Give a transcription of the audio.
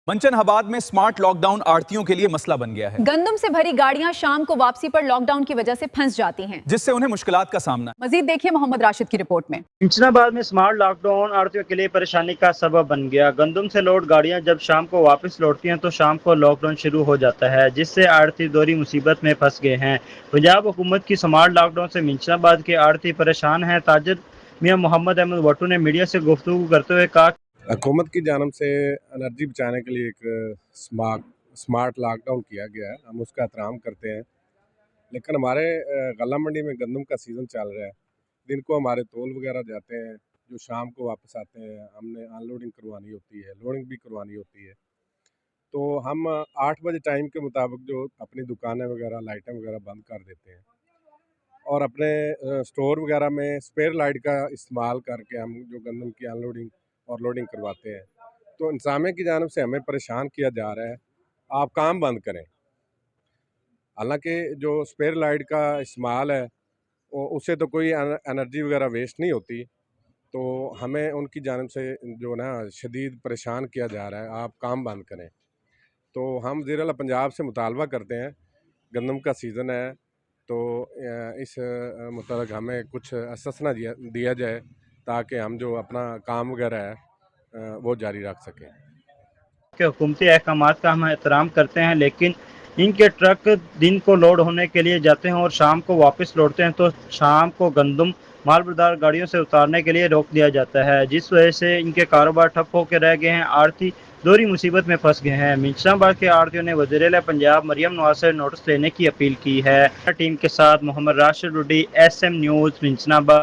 मंचनहबाद में smart lockdown आड़तियों के लिए मसला बन गया है। गंदम से भरी गाड़ियां शाम को वापसी पर लॉकडाउन की वजह से फंस जाती हैं, जिससे उन्हें मुश्किलात का सामना। मजीद देखिए मोहम्मद राशिद की रिपोर्ट में। मंचनाबाद में स्मार्ट लॉकडाउन आड़तियों के लिए परेशानी का सबब बन गया। गंदम से लोड गाड़ियां जब शाम को वापस लौटती हैं तो शाम को लॉकडाउन शुरू हो जाता है, जिससे आड़ती दोहरी मुसीबत में फंस गए हैं। पंजाब हुकूमत की स्मार्ट लॉकडाउन से मंचनाबाद के आड़ती परेशान हैं। ताजिर मियां मोहम्मद अहमद वट्टू ने मीडिया से गुफ्तगू करते हुए कहा, हुकूमत की जानब से एनर्जी बचाने के लिए एक स्मार्ट लॉकडाउन किया गया है। हम उसका एहतराम करते हैं, लेकिन हमारे गल्ला मंडी में गंदम का सीज़न चल रहा है। दिन को हमारे तोल वगैरह जाते हैं, जो शाम को वापस आते हैं। हमने अनलोडिंग करवानी होती है, लोडिंग भी करवानी होती है। तो हम 8 बजे टाइम के मुताबिक जो अपनी दुकानें वगैरह लाइटें वगैरह बंद कर देते हैं और अपने स्टोर वगैरह में स्पेयर लाइट का इस्तेमाल करके हम जो गंदम की अनलोडिंग और लोडिंग करवाते हैं। तो इंतज़ामिया की जानब से हमें परेशान किया जा रहा है, आप काम बंद करें। हालांकि जो स्पेयर लाइट का इस्तेमाल है उससे तो कोई एनर्जी वगैरह वेस्ट नहीं होती, तो हमें उनकी जानब से जो ना शदीद परेशान किया जा रहा है, आप काम बंद करें। तो हम वज़ीर-ए-आला पंजाब से मुतालबा करते हैं, गंदम का सीज़न है तो इस मुताबिक हमें कुछ अससना दिया जाए ताकि हम जो अपना काम वगैरह है वो जारी रख सकें। कि हुकूमती अहकामात का हम एहतराम करते हैं, लेकिन इनके ट्रक दिन को लोड होने के लिए जाते हैं और शाम को वापस लौटते हैं, तो शाम को गंदम मालबरदार गाड़ियों से उतारने के लिए रोक दिया जाता है, जिस वजह से इनके कारोबार ठप होकर रह गए हैं। आड़ती दोहरी मुसीबत में फंस गए हैं। मंचनाबाद के आड़तियों ने वज़ीर-ए-आला पंजाब मरियम नवाज से नोटिस लेने की अपील की है। टीम के साथ मोहम्मद राशिद, SM न्यूज़, मंचनाबाद।